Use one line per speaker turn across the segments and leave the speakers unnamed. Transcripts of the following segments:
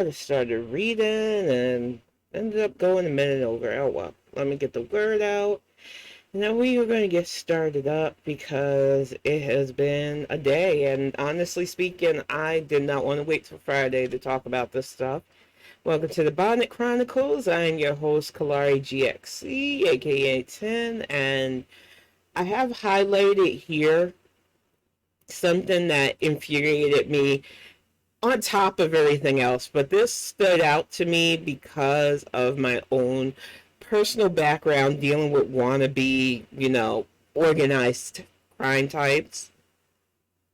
I started reading and ended up going a minute over. Oh well, let me get the word out. Now we are going to get started up because it has been a day, and honestly speaking, I did not want to wait till Friday to talk about this stuff. Welcome to the Bonnet Chronicles. I am your host, Kalari GXC, aka 10, and I have highlighted here something that infuriated me on top of everything else, but this stood out to me because of my own personal background dealing with wannabe, organized crime types.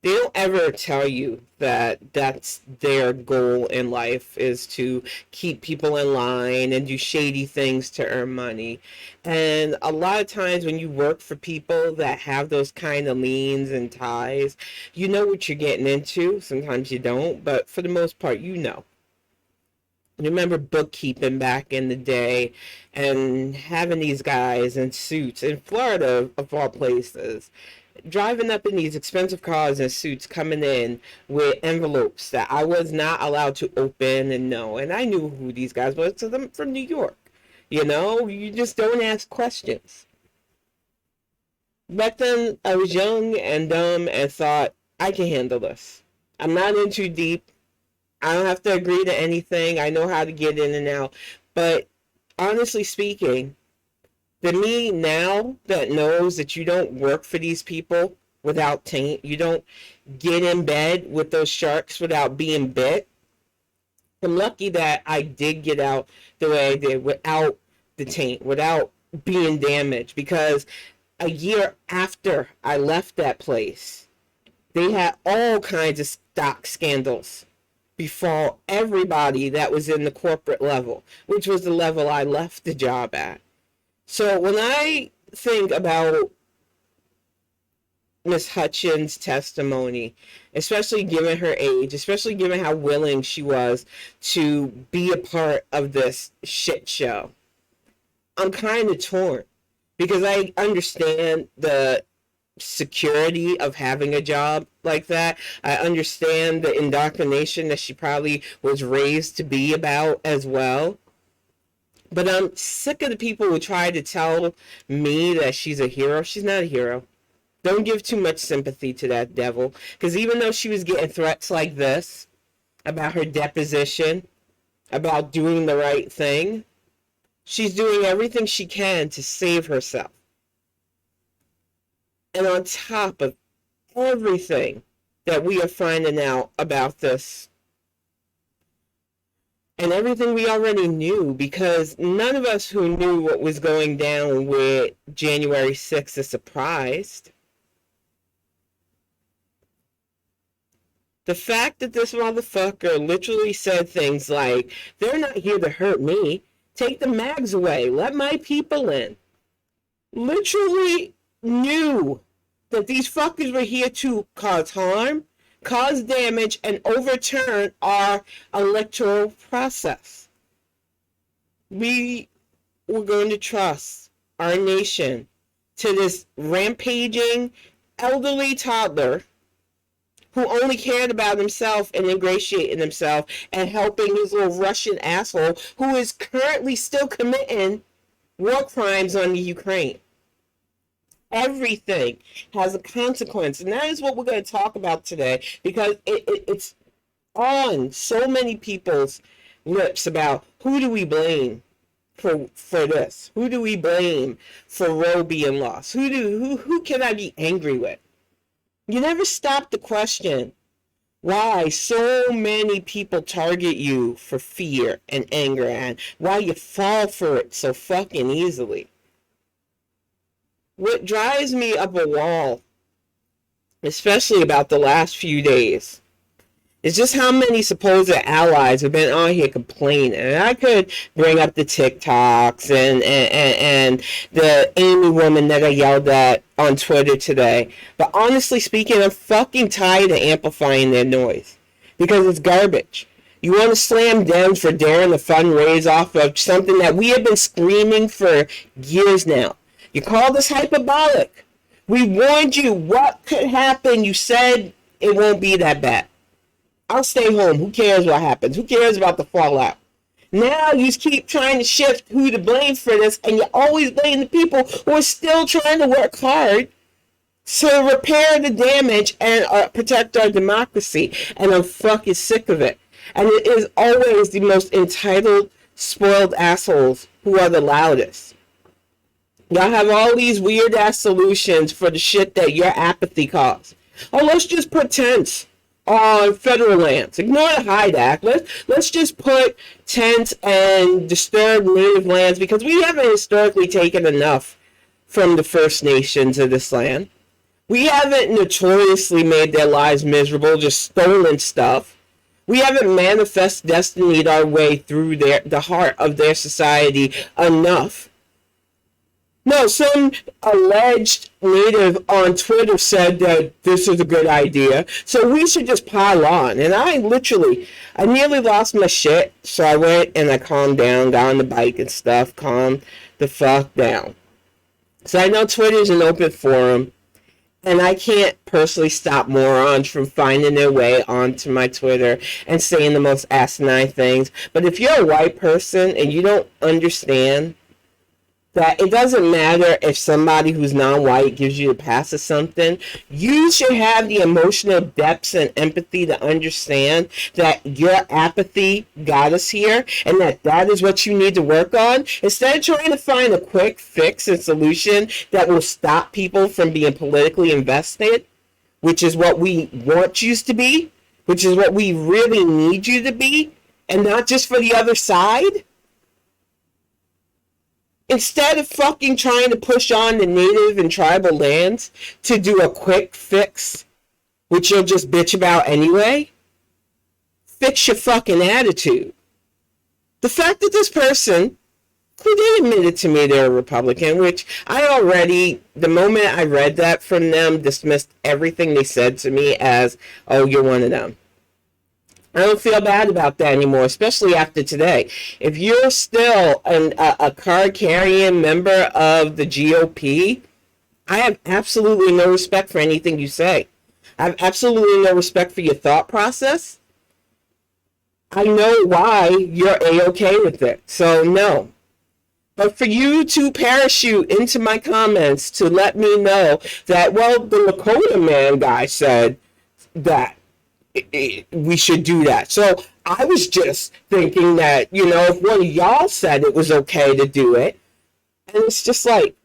They don't ever tell you that that's their goal in life is to keep people in line and do shady things to earn money. And a lot of times when you work for people that have those kind of leans and ties, you know what you're getting into. Sometimes you don't, but for the most part, you know. Remember bookkeeping back in the day and having these guys in suits in Florida, of all places, driving up in these expensive cars and suits coming in with envelopes that I was not allowed to open and know. And I knew who these guys were because I'm from New York. You just don't ask questions. Back then, I was young and dumb and thought, I can handle this. I'm not in too deep. I don't have to agree to anything. I know how to get in and out. But honestly speaking, the me now that knows that you don't work for these people without taint, you don't get in bed with those sharks without being bit. I'm lucky that I did get out the way I did without the taint, without being damaged, because a year after I left that place, they had all kinds of stock scandals befall everybody that was in the corporate level, which was the level I left the job at. So when I think about Miss Hutchins' testimony, especially given her age, especially given how willing she was to be a part of this shit show, I'm kind of torn because I understand the security of having a job like that. I understand the indoctrination that she probably was raised to be about as well. But I'm sick of the people who try to tell me that she's a hero. She's not a hero. Don't give too much sympathy to that devil. Because even though she was getting threats like this about her deposition, about doing the right thing, she's doing everything she can to save herself. And on top of everything that we are finding out about this, and everything we already knew, because none of us who knew what was going down with January 6th is surprised. The fact that this motherfucker literally said things like, they're not here to hurt me. Take the mags away. Let my people in. Literally knew that these fuckers were here to cause harm, cause damage, and overturn our electoral process. We were going to trust our nation to this rampaging elderly toddler who only cared about himself and ingratiating himself and helping his little Russian asshole who is currently still committing war crimes on the Ukraine. Everything has a consequence, and that is what we're going to talk about today, because it's on so many people's lips about who do we blame for this? Who do we blame for Roe being lost? Who can I be angry with? You never stop to question why so many people target you for fear and anger, and why you fall for it so fucking easily. What drives me up a wall, especially about the last few days, is just how many supposed allies have been on here complaining. And I could bring up the TikToks and the Amy woman that I yelled at on Twitter today. But honestly speaking, I'm fucking tired of amplifying their noise, because it's garbage. You want to slam Dems for daring to fundraise off of something that we have been screaming for years now. You call this hyperbolic. We warned you what could happen. You said it won't be that bad. I'll stay home. Who cares what happens? Who cares about the fallout? Now you keep trying to shift who to blame for this, and you always blame the people who are still trying to work hard to repair the damage and protect our democracy. And I'm fucking sick of it. And it is always the most entitled, spoiled assholes who are the loudest. Y'all have all these weird ass solutions for the shit that your apathy caused. Oh, let's just put tents on federal lands. Ignore the Hyde Act. Let's just put tents and disturbed native lands, because we haven't historically taken enough from the First Nations of this land. We haven't notoriously made their lives miserable, just stolen stuff. We haven't manifest destinied our way through the heart of their society enough. No, some alleged native on Twitter said that this is a good idea, so we should just pile on. And I nearly lost my shit, so I went and I calmed down, got on the bike and stuff, calmed the fuck down. So I know Twitter's an open forum, and I can't personally stop morons from finding their way onto my Twitter and saying the most asinine things. But if you're a white person and you don't understand that it doesn't matter if somebody who's non-white gives you a pass or something, you should have the emotional depths and empathy to understand that your apathy got us here, and that is what you need to work on. Instead of trying to find a quick fix and solution that will stop people from being politically invested, which is what we want you to be, which is what we really need you to be, and not just for the other side. Instead of fucking trying to push on the native and tribal lands to do a quick fix, which you'll just bitch about anyway, fix your fucking attitude. The fact that this person, who did admit it to me they're a Republican, which I already, the moment I read that from them, dismissed everything they said to me as, oh, you're one of them. I don't feel bad about that anymore, especially after today. If you're still a card-carrying member of the GOP, I have absolutely no respect for anything you say. I have absolutely no respect for your thought process. I know why you're A-okay with it, so no. But for you to parachute into my comments to let me know that, well, the Lakota man guy said that we should do that. So I was just thinking that, if one of y'all said it was okay to do it, and it's just like,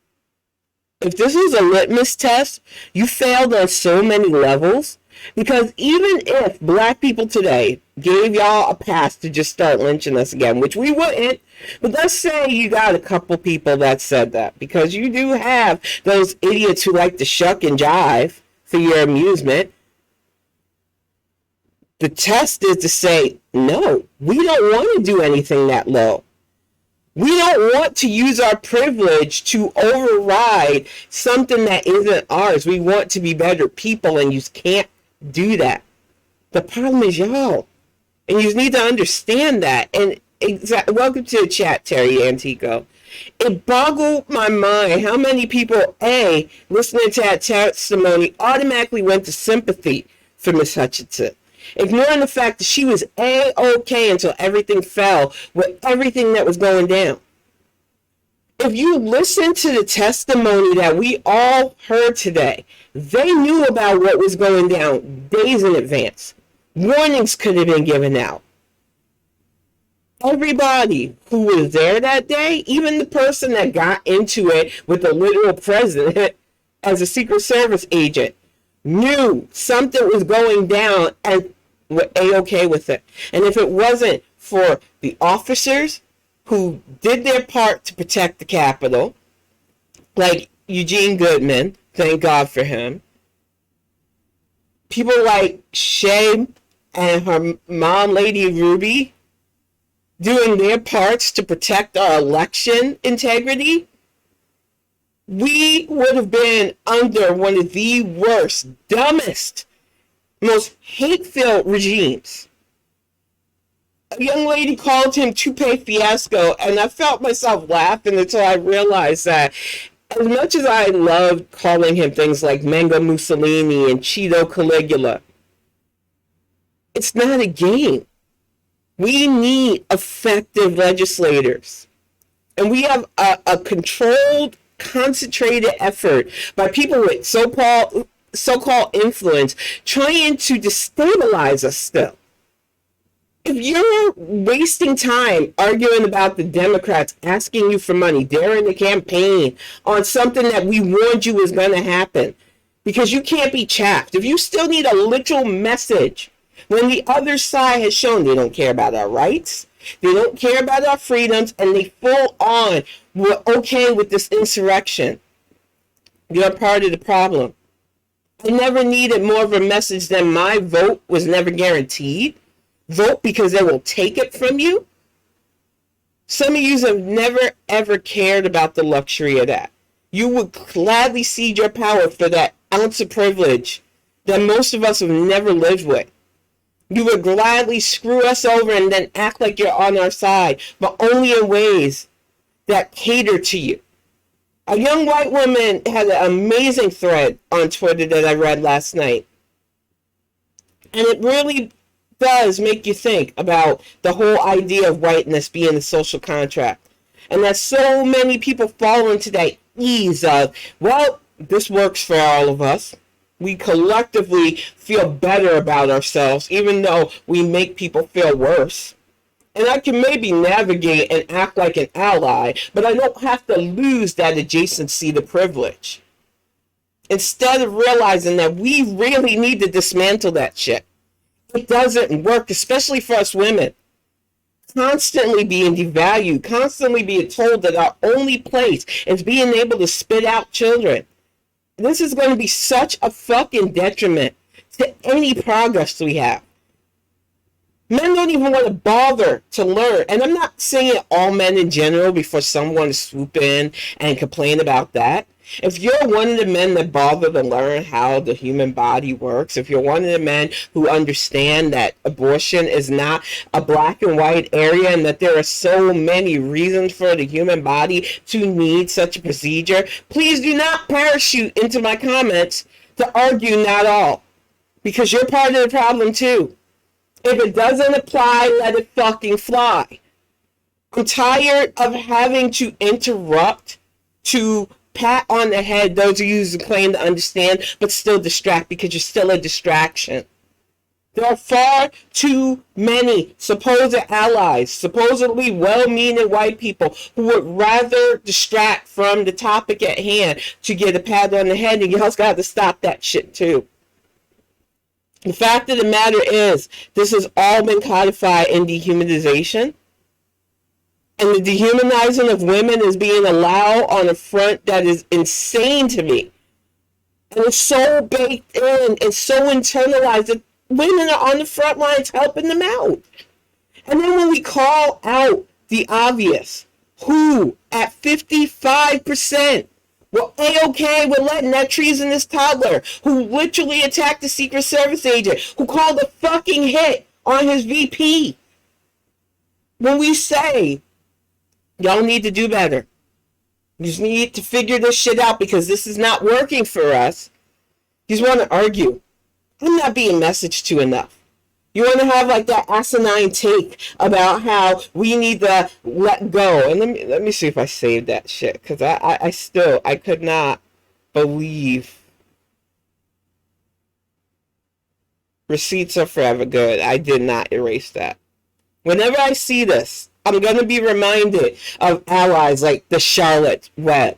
if this was a litmus test, you failed on so many levels, because even if black people today gave y'all a pass to just start lynching us again, which we wouldn't, but let's say you got a couple people that said that, because you do have those idiots who like to shuck and jive for your amusement. The test is to say, no, we don't want to do anything that low. We don't want to use our privilege to override something that isn't ours. We want to be better people, and you can't do that. The problem is y'all. And you need to understand that. And welcome to the chat, Terry Antico. It boggled my mind how many people, listening to that testimony, automatically went to sympathy for Miss Hutchinson, ignoring the fact that she was A-okay until everything fell with everything that was going down. If you listen to the testimony that we all heard today, they knew about what was going down days in advance. Warnings could have been given out. Everybody who was there that day, even the person that got into it with the literal president as a Secret Service agent, knew something was going down and were A-okay with it. And if it wasn't for the officers who did their part to protect the Capitol, like Eugene Goodman, thank God for him, people like Shay and her mom, Lady Ruby, doing their parts to protect our election integrity, we would have been under one of the worst, dumbest, most hate-filled regimes. A young lady called him Toupee Fiasco, and I felt myself laughing until I realized that as much as I loved calling him things like Mango Mussolini and Cheeto Caligula, It's not a game. We need effective legislators. And we have a controlled, concentrated effort by people with so-called influence trying to destabilize us still. If you're wasting time arguing about the Democrats asking you for money during the campaign on something that we warned you was going to happen, because you can't be chaffed. If you still need a literal message, when the other side has shown they don't care about our rights, they don't care about our freedoms, and they full on were okay with this insurrection, you're part of the problem. I never needed more of a message than my vote was never guaranteed. Vote because they will take it from you. Some of you have never ever cared about the luxury of that. You would gladly cede your power for that ounce of privilege that most of us have never lived with. You would gladly screw us over and then act like you're on our side, but only in ways that cater to you. A young white woman had an amazing thread on Twitter that I read last night. And it really does make you think about the whole idea of whiteness being a social contract. And that so many people fall into that ease of, well, this works for all of us. We collectively feel better about ourselves, even though we make people feel worse. And I can maybe navigate and act like an ally, but I don't have to lose that adjacency to privilege. Instead of realizing that we really need to dismantle that shit. It doesn't work, especially for us women. Constantly being devalued, constantly being told that our only place is being able to spit out children. This is going to be such a fucking detriment to any progress we have. Men don't even want to bother to learn. And I'm not saying all men in general before someone swoop in and complain about that. If you're one of the men that bother to learn how the human body works, if you're one of the men who understand that abortion is not a black and white area and that there are so many reasons for the human body to need such a procedure, please do not parachute into my comments to argue not all, because you're part of the problem too. If it doesn't apply, let it fucking fly. I'm tired of having to interrupt to pat on the head those of you who claim to understand but still distract, because you're still a distraction. There are far too many supposed allies, supposedly well-meaning white people who would rather distract from the topic at hand to get a pat on the head, and y'all's got to stop that shit too. The fact of the matter is, this has all been codified in dehumanization. And the dehumanizing of women is being allowed on a front that is insane to me. And it's so baked in and so internalized that women are on the front lines helping them out. And then when we call out the obvious, who at 55% were A-okay with letting that treasonous toddler who literally attacked the Secret Service agent, who called a fucking hit on his VP. When we say, y'all need to do better. You just need to figure this shit out because this is not working for us. You just want to argue. I'm not being messaged to enough. You want to have like that asinine take about how we need to let go. And let me see if I saved that shit, because I could not believe. Receipts are forever good. I did not erase that. Whenever I see this, I'm going to be reminded of allies like the Charlotte Web.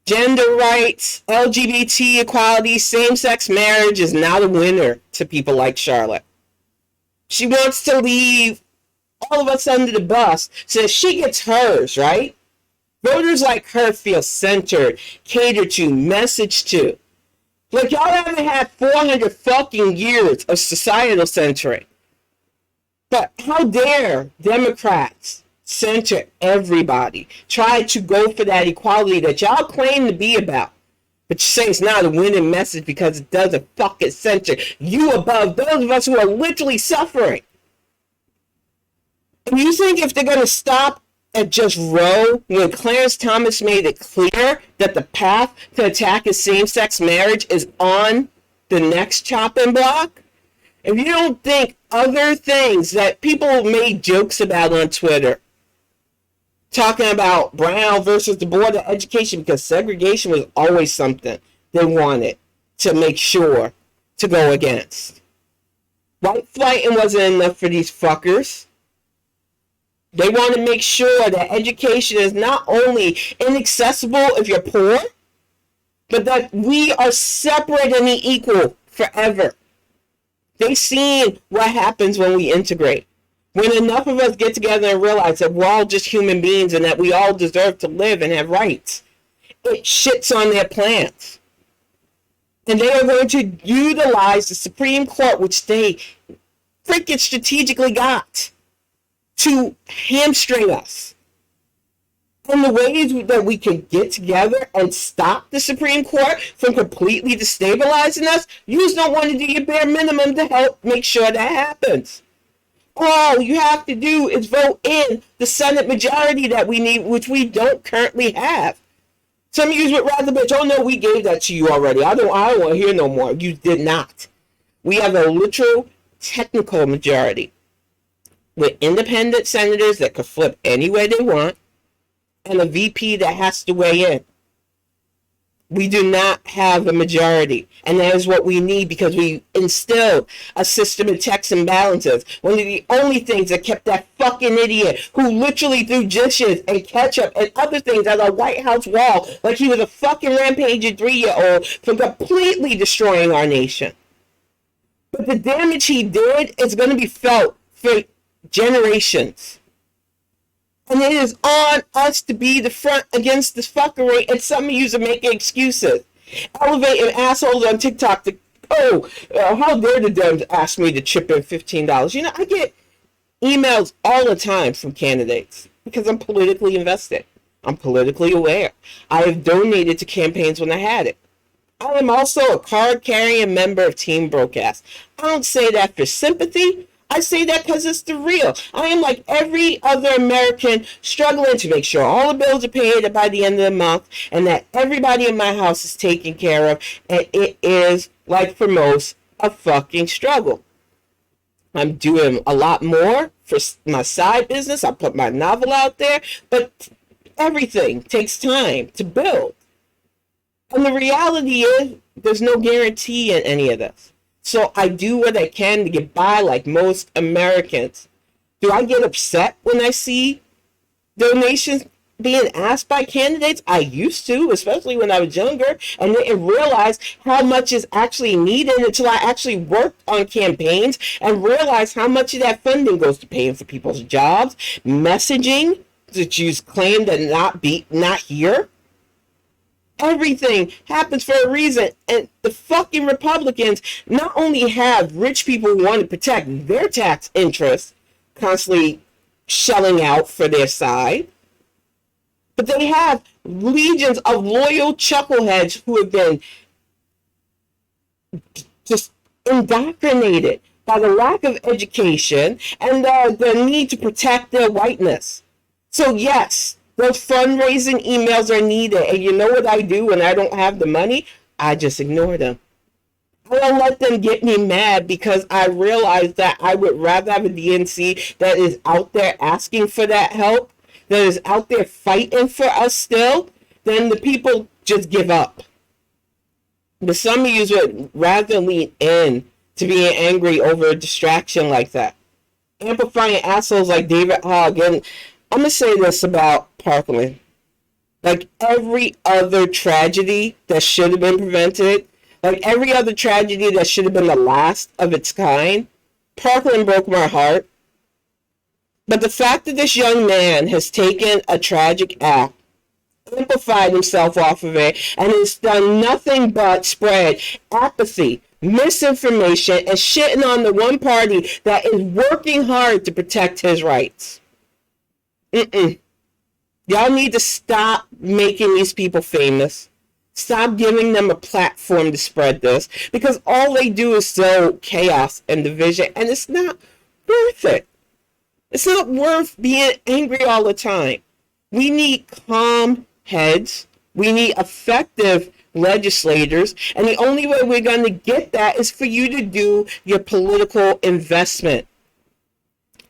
Gender rights, LGBT equality, same-sex marriage is not a winner to people like Charlotte. She wants to leave all of us under the bus so she gets hers, right? Voters like her feel centered, catered to, messaged to. Like y'all haven't had 400 fucking years of societal centering. But how dare Democrats center everybody, try to go for that equality that y'all claim to be about, but you say it's not a winning message because it doesn't fucking center you above those of us who are literally suffering. And you think if they're going to stop at just Roe, when Clarence Thomas made it clear that the path to attacking same-sex marriage is on the next chopping block, If you don't think other things that people made jokes about on Twitter, talking about Brown versus the Board of Education, because segregation was always something they wanted to make sure to go against. White flighting wasn't enough for these fuckers. They want to make sure that education is not only inaccessible if you're poor, but that we are separate and equal forever. They've seen what happens when we integrate. When enough of us get together and realize that we're all just human beings and that we all deserve to live and have rights, it shits on their plans. And they are going to utilize the Supreme Court, which they freaking strategically got, to hamstring us. And the ways that we can get together and stop the Supreme Court from completely destabilizing us, you just don't want to do your bare minimum to help make sure that happens. All you have to do is vote in the Senate majority that we need, which we don't currently have. Some of you would rather bitch, oh no, we gave that to you already. I don't want to hear no more. You did not. We have a literal technical majority with independent senators that could flip any way they want, and a VP that has to weigh in. We do not have a majority, and that is what we need because we instilled a system of checks and balances. One of the only things that kept that fucking idiot who literally threw dishes and ketchup and other things at a White House wall like he was a fucking rampaging 3-year-old from completely destroying our nation. But the damage he did is going to be felt for generations. And it is on us to be the front against this fuckery, and some of you are making excuses. Elevating assholes on TikTok to, how dare the Dems ask me to chip in $15? You know, I get emails all the time from candidates because I'm politically invested. I'm politically aware. I have donated to campaigns when I had it. I am also a card-carrying member of Team Broadcast. I don't say that for sympathy. I say that because it's the real. I am like every other American struggling to make sure all the bills are paid by the end of the month and that everybody in my house is taken care of. And it is, like for most, a fucking struggle. I'm doing a lot more for my side business. I put my novel out there, but everything takes time to build. And the reality is there's no guarantee in any of this. So I do what I can to get by like most Americans. Do I get upset when I see donations being asked by candidates? I used to, especially when I was younger, and didn't realize how much is actually needed until I actually worked on campaigns and realized how much of that funding goes to paying for people's jobs, messaging that you claim to not hear. Everything happens for a reason, and the fucking Republicans not only have rich people who want to protect their tax interests constantly shelling out for their side, but they have legions of loyal chuckleheads who have been just indoctrinated by the lack of education and the need to protect their whiteness. So yes, those fundraising emails are needed. And you know what I do when I don't have the money? I just ignore them. I don't let them get me mad because I realize that I would rather have a DNC that is out there asking for that help, that is out there fighting for us still, than the people just give up. But some of you would rather lean in to being angry over a distraction like that. Amplifying assholes like David Hogg. And I'm going to say this about Parkland. Like every other tragedy that should have been prevented, like every other tragedy that should have been the last of its kind, Parkland broke my heart. But the fact that this young man has taken a tragic act, amplified himself off of it, and has done nothing but spread apathy, misinformation, and shitting on the one party that is working hard to protect his rights. Y'all need to stop making these people famous. Stop giving them a platform to spread this, because all they do is sow chaos and division, and it's not worth it. It's not worth being angry all the time. We need calm heads. We need effective legislators. And the only way we're going to get that is for you to do your political investment.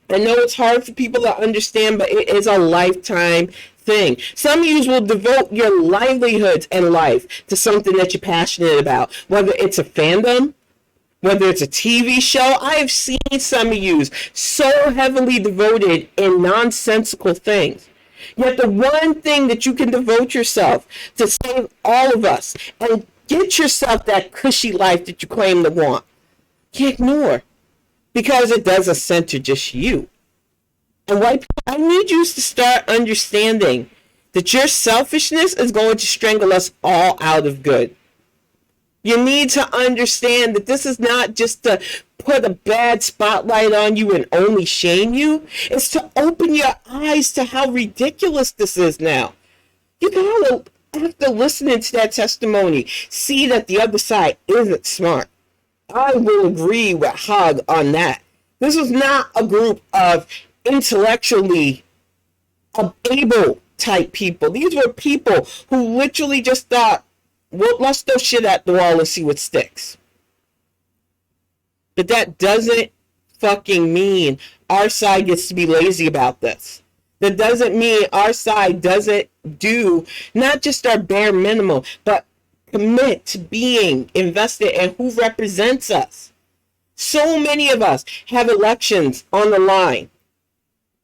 I know it's hard for people to understand, but it is a lifetime thing. Some of you will devote your livelihoods and life to something that you're passionate about, whether it's a fandom, whether it's a TV show. I have seen some of you so heavily devoted in nonsensical things. Yet the one thing that you can devote yourself to save all of us and get yourself that cushy life that you claim to want, you ignore. Because it doesn't center just you. And white people, I need you to start understanding that your selfishness is going to strangle us all out of good. You need to understand that this is not just to put a bad spotlight on you and only shame you. It's to open your eyes to how ridiculous this is now. You gotta, after listening to that testimony, see that the other side isn't smart. I will agree with Hug on that. This was not a group of intellectually able type people. These were people who literally just thought, well, let's throw shit at the wall and see what sticks. But that doesn't fucking mean our side gets to be lazy about this. That doesn't mean our side doesn't do not just our bare minimum, but commit to being invested in who represents us. So many of us have elections on the line.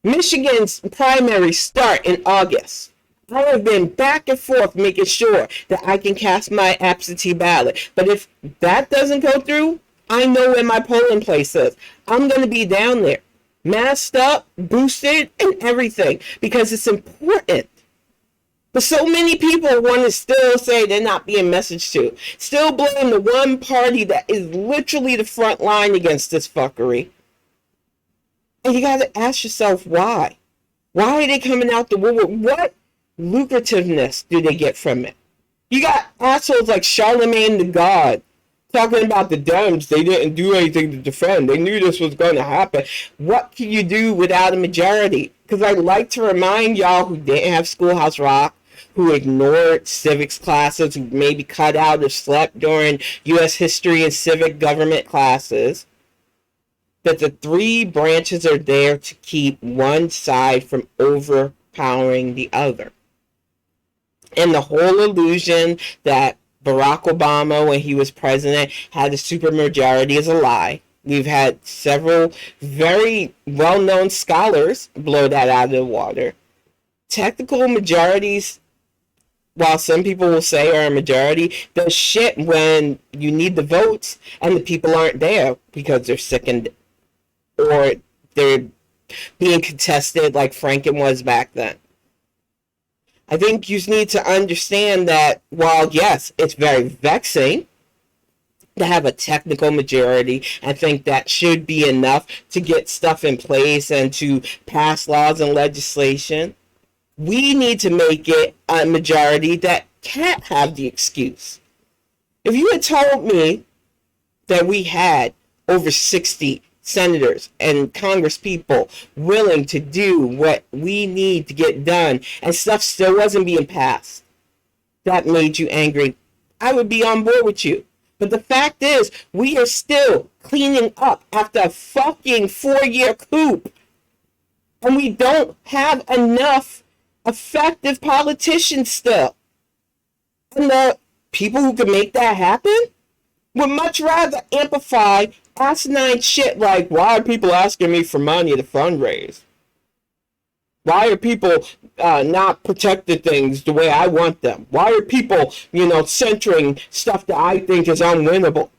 Michigan's primaries start in August. I have been back and forth making sure that I can cast my absentee ballot. But if that doesn't go through, I know where my polling place is. I'm going to be down there, masked up, boosted, and everything, because it's important. But so many people want to still say they're not being messaged to. Still blame the one party that is literally the front line against this fuckery. And you got to ask yourself why. Why are they coming out the woodwork? What lucrativeness do they get from it? You got assholes like Charlemagne the God talking about the Dems. They didn't do anything to defend. They knew this was going to happen. What can you do without a majority? Because I like to remind y'all who didn't have Schoolhouse Rock, who ignored civics classes, who maybe cut out or slept during U.S. history and civic government classes, that the three branches are there to keep one side from overpowering the other. And the whole illusion that Barack Obama, when he was president, had a supermajority is a lie. We've had several very well-known scholars blow that out of the water. Technical majorities, while some people will say are a majority, does shit when you need the votes and the people aren't there because they're sickened or they're being contested like Franken was back then. I think you need to understand that while, yes, it's very vexing to have a technical majority and think that should be enough to get stuff in place and to pass laws and legislation, we need to make it a majority that can't have the excuse. If you had told me that we had over 60 senators and congresspeople willing to do what we need to get done and stuff still wasn't being passed, that made you angry, I would be on board with you. But the fact is, we are still cleaning up after a fucking 4-year coup. And we don't have enough effective politicians still. And the people who can make that happen would much rather amplify asinine shit like, why are people asking me for money to fundraise? Why are people not protecting things the way I want them? Why are people, centering stuff that I think is unwinnable?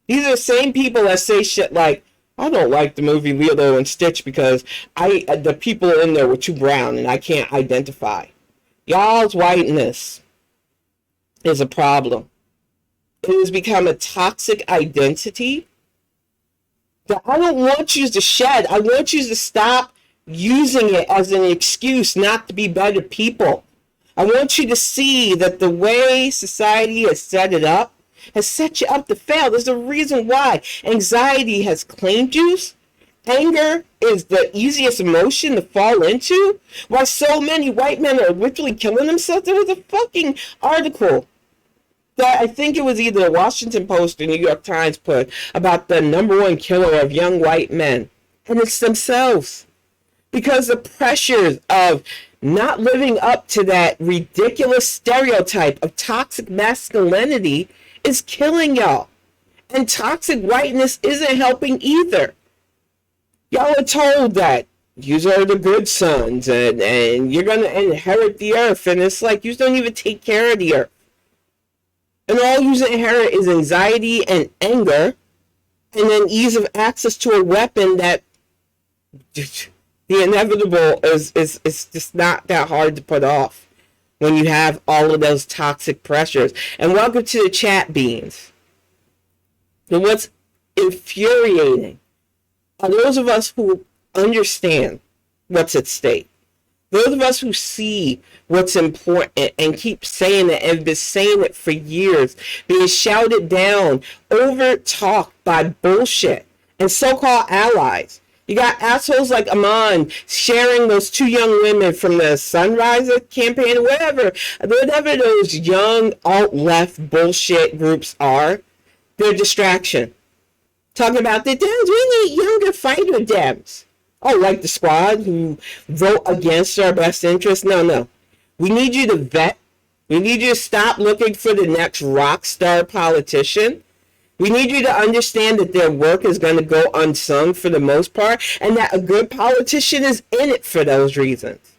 These are the same people that say shit like, I don't like the movie Lilo and Stitch because the people in there were too brown and I can't identify. Y'all's whiteness is a problem. It has become a toxic identity that I don't want you to shed. I want you to stop using it as an excuse not to be better people. I want you to see that the way society has set it up has set you up to fail. There's a reason why anxiety has claimed you. Anger is the easiest emotion to fall into. Why so many white men are literally killing themselves. There was a fucking article that I think it was either the Washington Post or New York Times put about the number one killer of young white men. And it's themselves. Because the pressures of not living up to that ridiculous stereotype of toxic masculinity is killing y'all. And toxic whiteness isn't helping either. Y'all are told that you are the good sons and you're going to inherit the earth. And it's like you don't even take care of the earth. And all you inherit is anxiety and anger and then ease of access to a weapon that the inevitable is just not that hard to put off when you have all of those toxic pressures. And welcome to the chat beans. And what's infuriating are those of us who understand what's at stake. Those of us who see what's important and keep saying it and have been saying it for years, being shouted down, over talked by bullshit and so-called allies. You got assholes like Amon sharing those two young women from the Sunrise campaign, whatever those young alt-left bullshit groups are. They're a distraction. Talking about the Dems, we need younger fighter Dems. Oh, like the squad who vote against our best interests? No. We need you to vet. We need you to stop looking for the next rock star politician. We need you to understand that their work is going to go unsung for the most part, and that a good politician is in it for those reasons.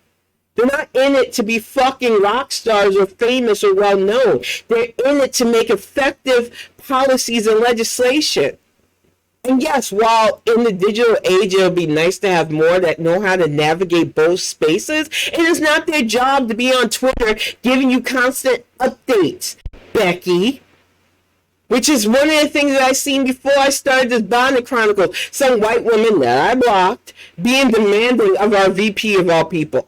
They're not in it to be fucking rock stars or famous or well known. They're in it to make effective policies and legislation. And yes, while in the digital age, it'll be nice to have more that know how to navigate both spaces, it is not their job to be on Twitter giving you constant updates, Becky. Which is one of the things that I seen before I started this Bonnet Chronicles. Some white woman that I blocked being demanding of our VP of all people.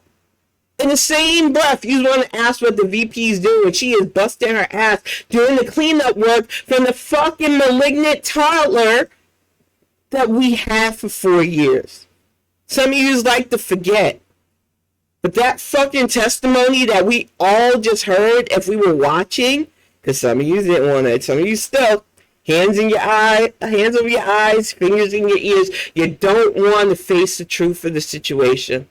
In the same breath, you want to ask what the VP is doing. She is busting her ass doing the cleanup work from the fucking malignant toddler that we had for 4 years. Some of you like to forget. But that fucking testimony that we all just heard if we were watching, because some of you didn't want it, some of you still, hands in your eye, hands over your eyes, fingers in your ears. You don't want to face the truth of the situation.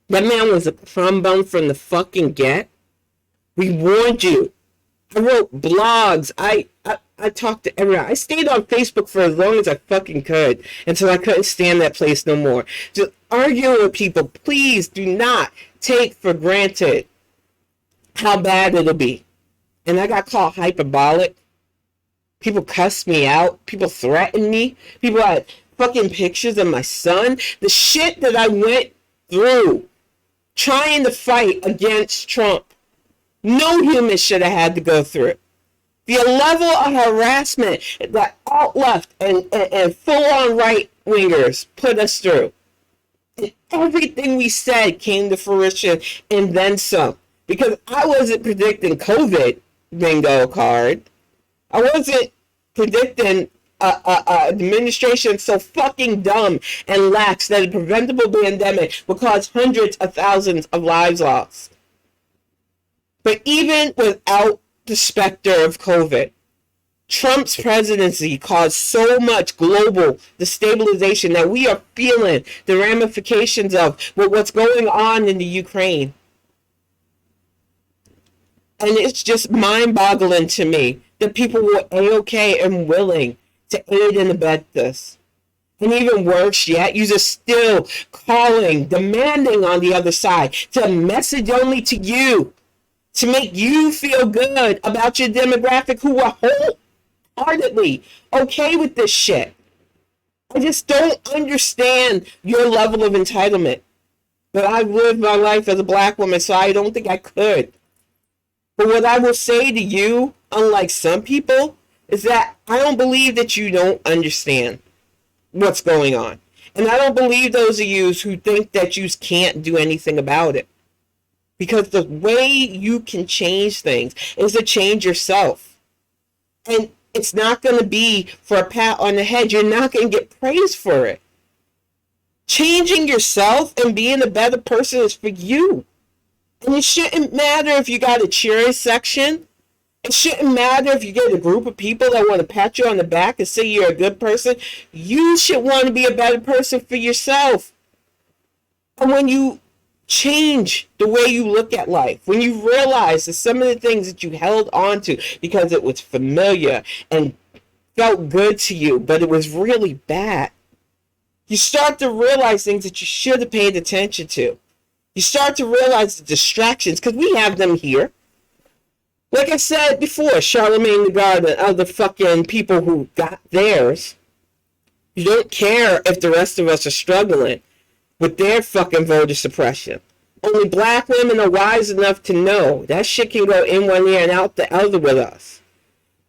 That man was a crumb bum from the fucking get. We warned you. I wrote blogs. I talked to everyone. I stayed on Facebook for as long as I fucking could until I couldn't stand that place no more. Just arguing with people. Please do not take for granted how bad it'll be. And I got called hyperbolic. People cussed me out. People threatened me. People had fucking pictures of my son. The shit that I went through trying to fight against Trump. No human should have had to go through it. The level of harassment that alt-left and full-on right-wingers put us through. And everything we said came to fruition and then some. Because I wasn't predicting COVID bingo card. I wasn't predicting administration so fucking dumb and lax that a preventable pandemic would cause hundreds of thousands of lives lost. But even without the specter of COVID, Trump's presidency caused so much global destabilization that we are feeling the ramifications of what's going on in the Ukraine. And it's just mind-boggling to me that people were A-okay and willing to aid and abet this. And even worse yet, you're just still calling, demanding on the other side to message only to you, to make you feel good about your demographic who are wholeheartedly okay with this shit. I just don't understand your level of entitlement. But I've lived my life as a black woman, so I don't think I could. But what I will say to you, unlike some people, is that I don't believe that you don't understand what's going on. And I don't believe those of you who think that you can't do anything about it. Because the way you can change things is to change yourself. And it's not going to be for a pat on the head. You're not going to get praise for it. Changing yourself and being a better person is for you. And it shouldn't matter if you got a cheering section It shouldn't matter if you get a group of people that want to pat you on the back and say you're a good person. You should want to be a better person for yourself. And when you change the way you look at life, when you realize that some of the things that you held on to because it was familiar and felt good to you, but it was really bad, you start to realize things that you should have paid attention to. You start to realize the distractions, because we have them here. Like I said before, Charlemagne the God and other fucking people who got theirs, you don't care if the rest of us are struggling with their fucking voter suppression. Only black women are wise enough to know that shit can go in one ear and out the other with us.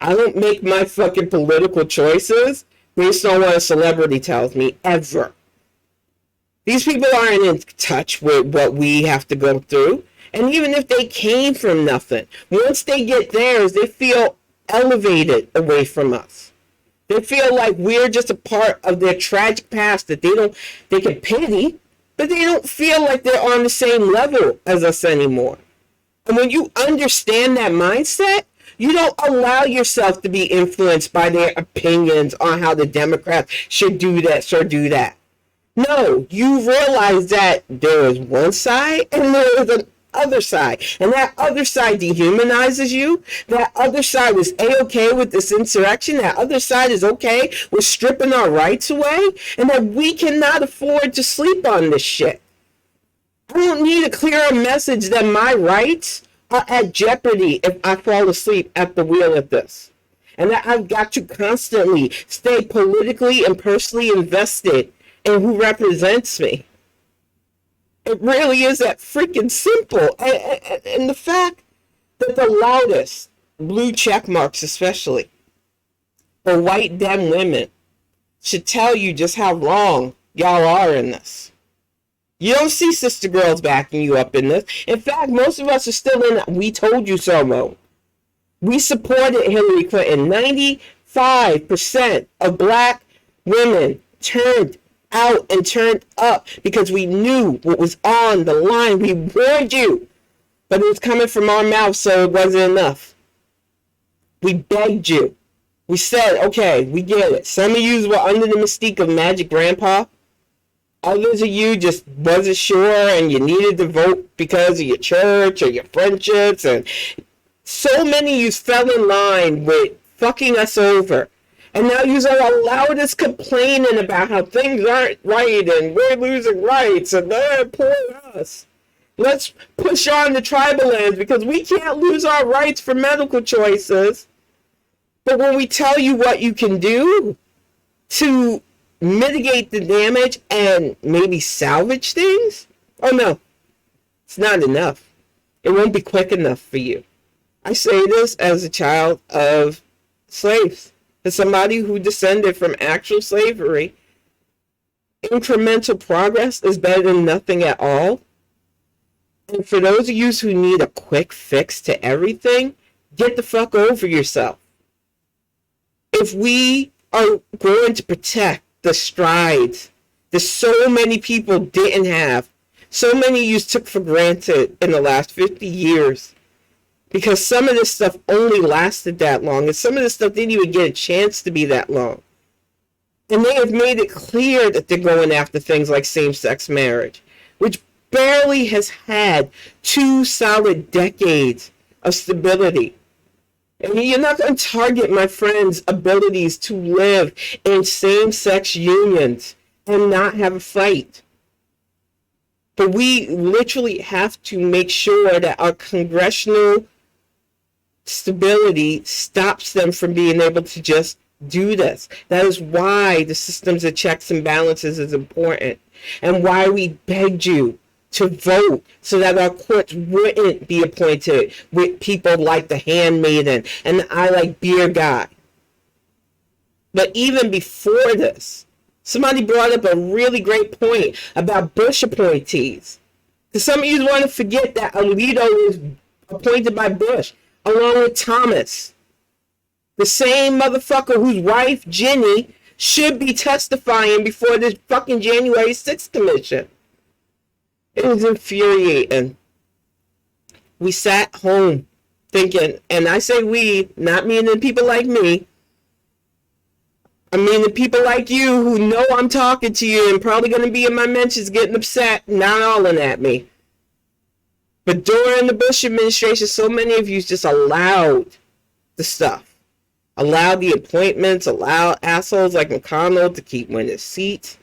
I don't make my fucking political choices based on what a celebrity tells me, ever. These people aren't in touch with what we have to go through. And even if they came from nothing, once they get theirs, they feel elevated away from us. They feel like we're just a part of their tragic past that they can pity, but they don't feel like they're on the same level as us anymore. And when you understand that mindset, you don't allow yourself to be influenced by their opinions on how the Democrats should do this or do that. No, you realize that there is one side and there is an other side, and that other side dehumanizes you. That other side is a-okay with this insurrection. That other side is okay with stripping our rights away, and that we cannot afford to sleep on this shit. I don't need a clearer message that my rights are at jeopardy if I fall asleep at the wheel of this, and that I've got to constantly stay politically and personally invested in who represents me. It really is that freaking simple. And the fact that the loudest, blue check marks especially, for white dem women, should tell you just how wrong y'all are in this. You don't see sister girls backing you up in this. In fact, most of us are still in we told you so mode. We supported Hillary Clinton. 95% of black women turned out and turned up because we knew what was on the line. We warned you, but it was coming from our mouth, so it wasn't enough. We begged you. We said, okay, we get it. Some of you were under the mystique of Magic Grandpa. Others of you just wasn't sure and you needed to vote because of your church or your friendships. And so many of you fell in line with fucking us over. And now you are the loudest complaining about how things aren't right and we're losing rights and poor us. Let's push on the tribal lands because we can't lose our rights for medical choices. But when we tell you what you can do to mitigate the damage and maybe salvage things, oh no, it's not enough. It won't be quick enough for you. I say this as a child of slaves. As somebody who descended from actual slavery, incremental progress is better than nothing at all. And for those of you who need a quick fix to everything, get the fuck over yourself. If we are going to protect the strides that so many people didn't have, so many of you took for granted in the last 50 years, because some of this stuff only lasted that long, and some of this stuff didn't even get a chance to be that long. And they have made it clear that they're going after things like same-sex marriage, which barely has had 2 solid decades of stability. And you're not going to target my friends' abilities to live in same-sex unions and not have a fight. But we literally have to make sure that our congressional stability stops them from being able to just do this. That is why the systems of checks and balances is important, and why we begged you to vote so that our courts wouldn't be appointed with people like the handmaiden and the I like beer guy. But even before this, somebody brought up a really great point about Bush appointees. Because some of you want to forget that Alito was appointed by Bush, along with Thomas, the same motherfucker whose wife, Ginny, should be testifying before this fucking January 6th commission. It was infuriating. We sat home thinking, and I say we, not meaning people like me, I mean the people like you who know I'm talking to you and probably going to be in my mentions getting upset, not alling at me. But during the Bush administration, so many of you just allowed the stuff. Allowed the appointments, allowed assholes like McConnell to keep winning seats.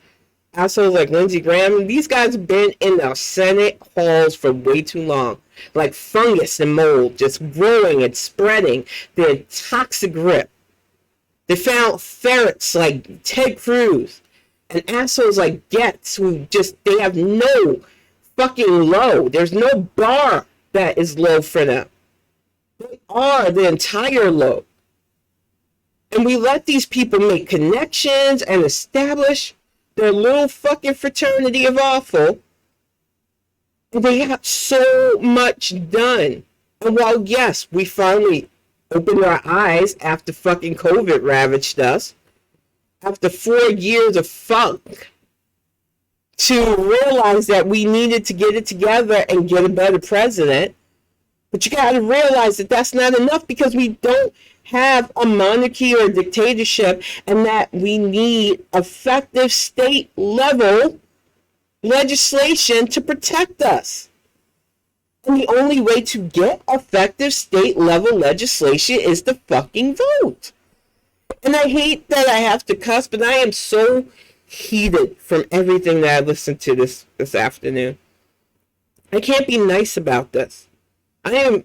Assholes like Lindsey Graham. These guys have been in the Senate halls for way too long. Like fungus and mold, just growing and spreading their toxic grip. They found ferrets like Ted Cruz and assholes like Getz who just, they have no fucking low. There's no bar that is low for them. They are the entire low. And we let these people make connections and establish their little fucking fraternity of awful. And they got so much done. And while, yes, we finally opened our eyes after fucking COVID ravaged us, after 4 years of funk, to realize that we needed to get it together and get a better president. But you got to realize that that's not enough because we don't have a monarchy or a dictatorship, and that we need effective state level legislation to protect us. And the only way to get effective state level legislation is to fucking vote. And I hate that I have to cuss, but I am so heated from everything that I listened to this afternoon. I can't be nice about this. I am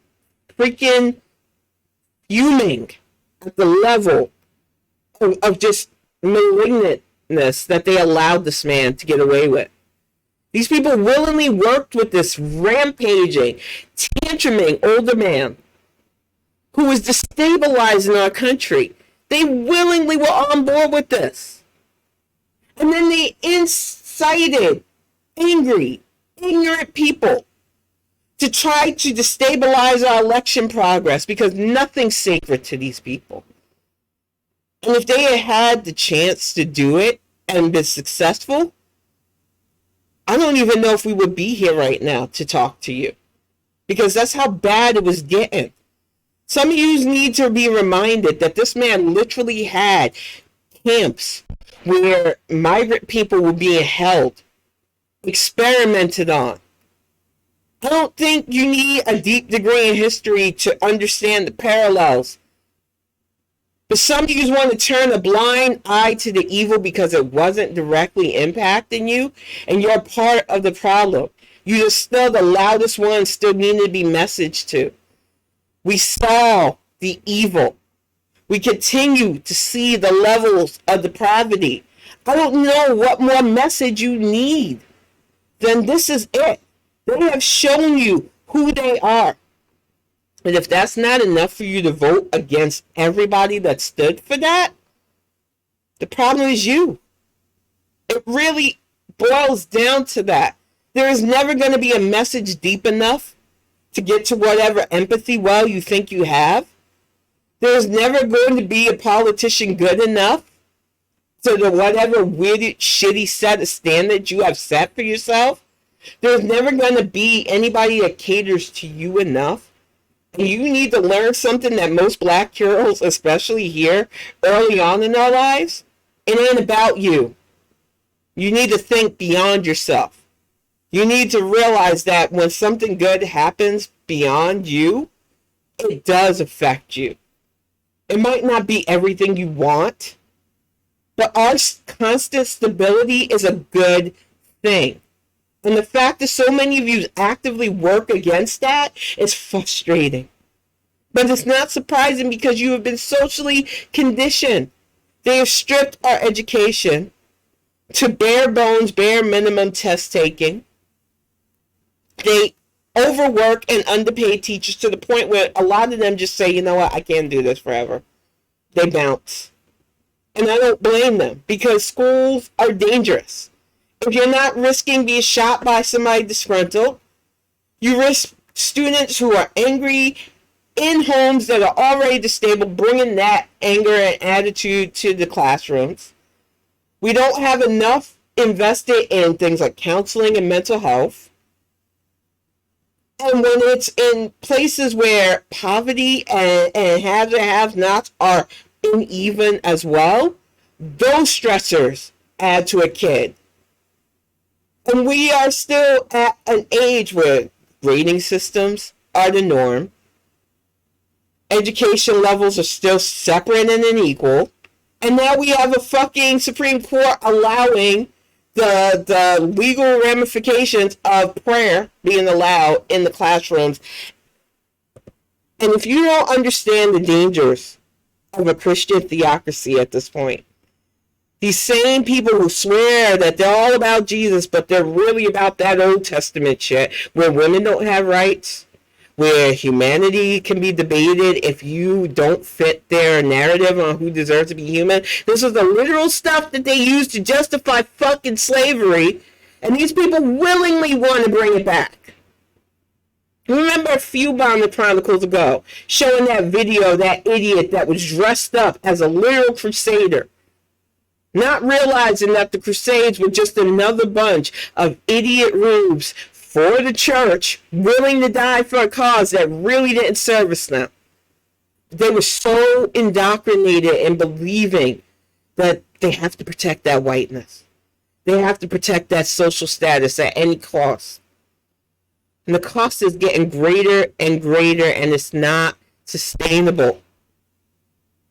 freaking fuming at the level of just malignantness that they allowed this man to get away with. These people willingly worked with this rampaging, tantruming older man who was destabilizing our country. They willingly were on board with this. And then they incited angry, ignorant people to try to destabilize our election progress because nothing's sacred to these people. And if they had had the chance to do it and been successful, I don't even know if we would be here right now to talk to you, because that's how bad it was getting. Some of you need to be reminded that this man literally had camps where migrant people were being held, experimented on. I don't think you need a deep degree in history to understand the parallels. But some of you want to turn a blind eye to the evil because it wasn't directly impacting you, and you're part of the problem. You're still the loudest one, still need to be messaged to. We saw the evil. We continue to see the levels of depravity. I don't know what more message you need than this is it. They have shown you who they are. And if that's not enough for you to vote against everybody that stood for that, the problem is you. It really boils down to that. There is never going to be a message deep enough to get to whatever empathy well you think you have. There is never going to be a politician good enough to the whatever weird, shitty set of standards you have set for yourself. There's never going to be anybody that caters to you enough. And you need to learn something that most black girls, especially here, early on in our lives, it ain't about you. You need to think beyond yourself. You need to realize that when something good happens beyond you, it does affect you. It might not be everything you want, but our constant stability is a good thing. And the fact that so many of you actively work against that is frustrating. But it's not surprising because you have been socially conditioned. They have stripped our education to bare bones, bare minimum test taking. They overwork and underpay teachers to the point where a lot of them just say, you know what, I can't do this forever. They bounce. And I don't blame them because schools are dangerous. If you're not risking being shot by somebody disgruntled, you risk students who are angry in homes that are already disabled, bringing that anger and attitude to the classrooms. We don't have enough invested in things like counseling and mental health. And when it's in places where poverty and haves and have-nots are uneven as well, those stressors add to a kid. And we are still at an age where grading systems are the norm. Education levels are still separate and unequal. And now we have a fucking Supreme Court allowing the legal ramifications of prayer being allowed in the classrooms. And if you don't understand the dangers of a Christian theocracy at this point, these same people who swear that they're all about Jesus, but they're really about that Old Testament shit, where women don't have rights, where humanity can be debated if you don't fit their narrative on who deserves to be human. This is the literal stuff that they use to justify fucking slavery, and these people willingly want to bring it back. Remember a few Bonnet Chronicles ago, showing that video of that idiot that was dressed up as a literal crusader, not realizing that the Crusades were just another bunch of idiot rubes for the church, willing to die for a cause that really didn't service them. They were so indoctrinated in believing that they have to protect that whiteness. They have to protect that social status at any cost. And the cost is getting greater and greater, and it's not sustainable.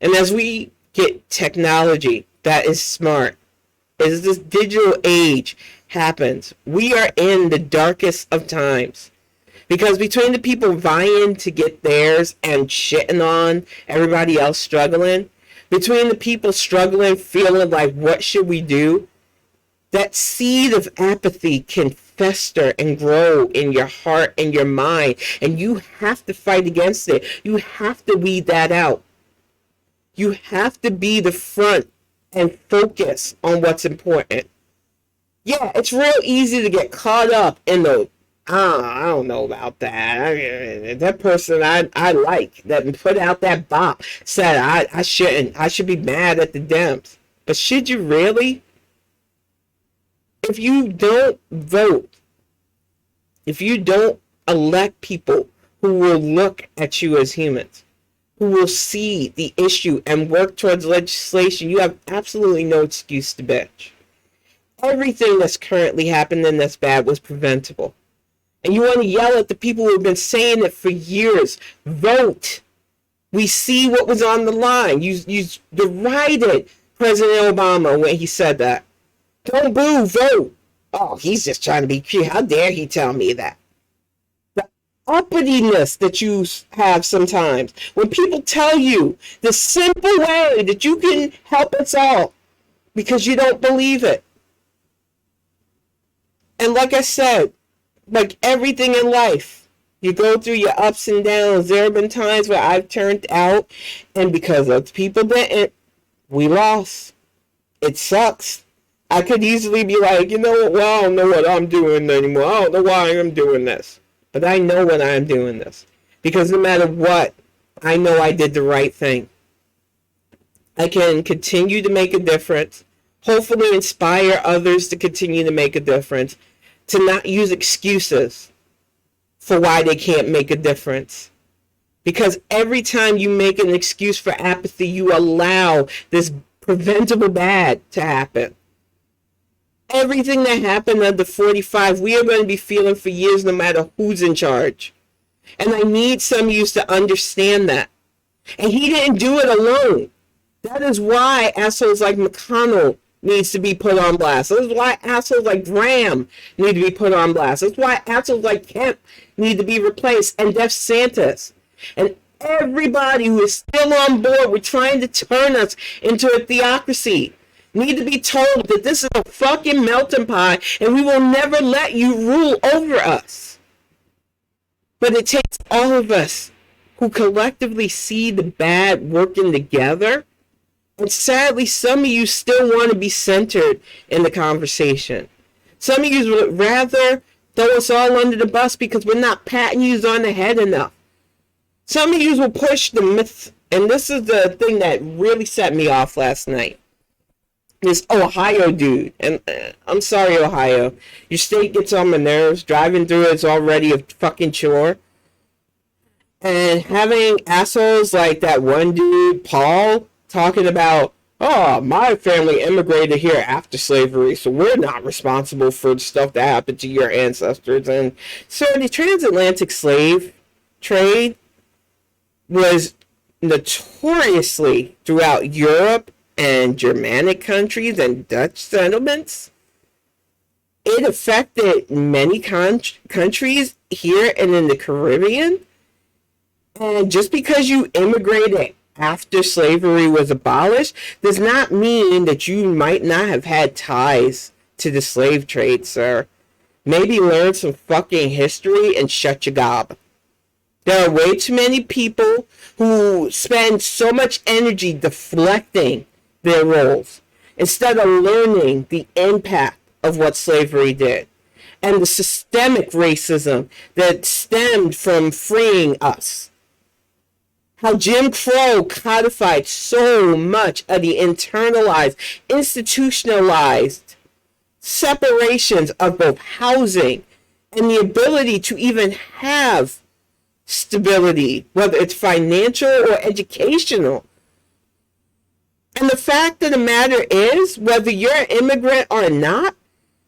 And as we get technology that is smart, as this digital age happens, we are in the darkest of times. Because between the people vying to get theirs and shitting on everybody else struggling, between the people struggling, feeling like, what should we do? That seed of apathy can fester and grow in your heart and your mind. And you have to fight against it. You have to weed that out. You have to be the front and focus on what's important. Yeah, it's real easy to get caught up in the, I don't know about that. That person I like that put out that bop said I should be mad at the Dems. But should you really? If you don't vote, if you don't elect people who will look at you as humans, who will see the issue and work towards legislation, you have absolutely no excuse to bitch. Everything that's currently happening that's bad was preventable. And you want to yell at the people who have been saying it for years. Vote. We see what was on the line. You derided President Obama when he said that. Don't boo, vote. Oh, he's just trying to be cute. How dare he tell me that? The uppityness that you have sometimes when people tell you the simple way that you can help us all because you don't believe it. And like I said, like everything in life, you go through your ups and downs. There have been times where I've turned out, and because other people didn't, we lost. It sucks. I could easily be like, you know what, well, I don't know what I'm doing anymore. I don't know why I'm doing this. But I know when I'm doing this. Because no matter what, I know I did the right thing. I can continue to make a difference. Hopefully inspire others to continue to make a difference. To not use excuses for why they can't make a difference. Because every time you make an excuse for apathy, you allow this preventable bad to happen. Everything that happened under 45, we are going to be feeling for years no matter who's in charge. And I need some of you to understand that. And he didn't do it alone. That is why assholes like McConnell needs to be put on blast. That's why assholes like Graham need to be put on blast. That's why assholes like Kemp need to be replaced, and DeSantis. And everybody who is still on board with trying to turn us into a theocracy need to be told that this is a fucking melting pot and we will never let you rule over us. But it takes all of us who collectively see the bad working together. And sadly, some of you still want to be centered in the conversation. Some of you would rather throw us all under the bus because we're not patting you on the head enough. Some of you will push the myth, and this is the thing that really set me off last night. this Ohio dude, and I'm sorry, Ohio, your state gets on my nerves. Driving through it's already a fucking chore. And having assholes like that one dude, Paul, talking about, oh, my family immigrated here after slavery, so we're not responsible for the stuff that happened to your ancestors. And so the transatlantic slave trade was notoriously throughout Europe and Germanic countries and Dutch settlements. It affected many countries here and in the Caribbean. And just because you immigrated after slavery was abolished does not mean that you might not have had ties to the slave trade, sir. Maybe learn some fucking history and shut your gob. There are way too many people who spend so much energy deflecting their roles instead of learning the impact of what slavery did and the systemic racism that stemmed from freeing us. How Jim Crow codified so much of the internalized, institutionalized separations of both housing and the ability to even have stability, whether it's financial or educational. And the fact of the matter is, whether you're an immigrant or not,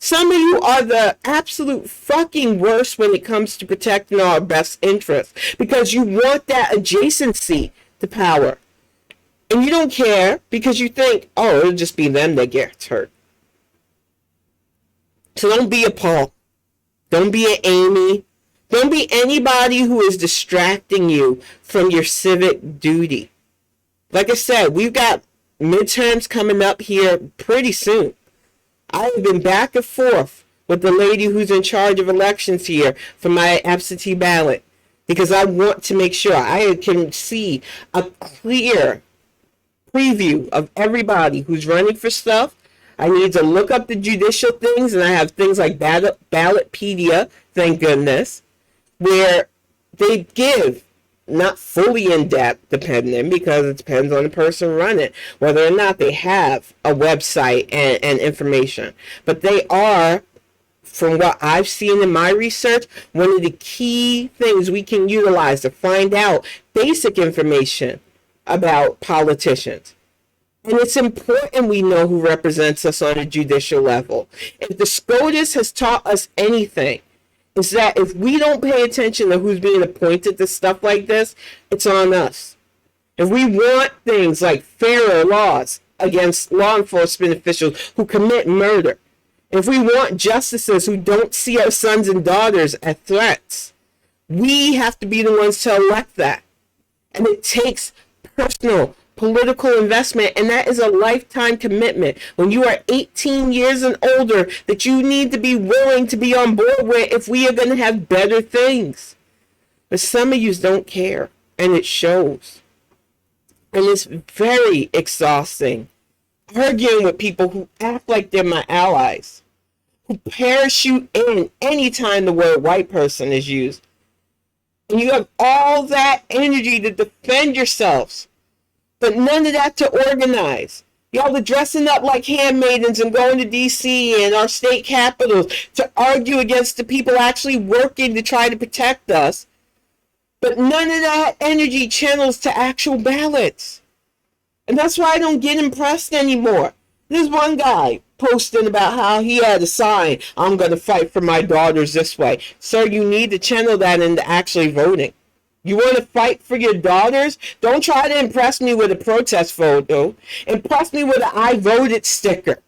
some of you are the absolute fucking worst when it comes to protecting our best interests because you want that adjacency to power. And you don't care because you think, oh, it'll just be them that gets hurt. So don't be a Paul. Don't be an Amy. Don't be anybody who is distracting you from your civic duty. Like I said, we've got midterms coming up here pretty soon. I have been back and forth with the lady who's in charge of elections here for my absentee ballot because I want to make sure I can see a clear preview of everybody who's running for stuff. I need to look up the judicial things, and I have things like Ballotpedia, thank goodness, where they give, not fully in depth, depending, because it depends on the person running, whether or not they have a website and information. But they are, from what I've seen in my research, one of the key things we can utilize to find out basic information about politicians. And it's important we know who represents us on a judicial level. If the SCOTUS has taught us anything, is that if we don't pay attention to who's being appointed to stuff like this, it's on us. If we want things like fairer laws against law enforcement officials who commit murder, if we want justices who don't see our sons and daughters as threats, we have to be the ones to elect that. And it takes personal political investment, and that is a lifetime commitment. When you are 18 years and older, that you need to be willing to be on board with if we are going to have better things. But some of you don't care, and it shows. And it's very exhausting arguing with people who act like they're my allies, who parachute in anytime the word white person is used. And you have all that energy to defend yourselves, but none of that to organize. Y'all are dressing up like handmaidens and going to D.C. and our state capitals to argue against the people actually working to try to protect us. But none of that energy channels to actual ballots. And that's why I don't get impressed anymore. There's one guy posting about how he had a sign, I'm going to fight for my daughters this way. Sir, you need to channel that into actually voting. You want to fight for your daughters? Don't try to impress me with a protest photo. Impress me with an I voted sticker.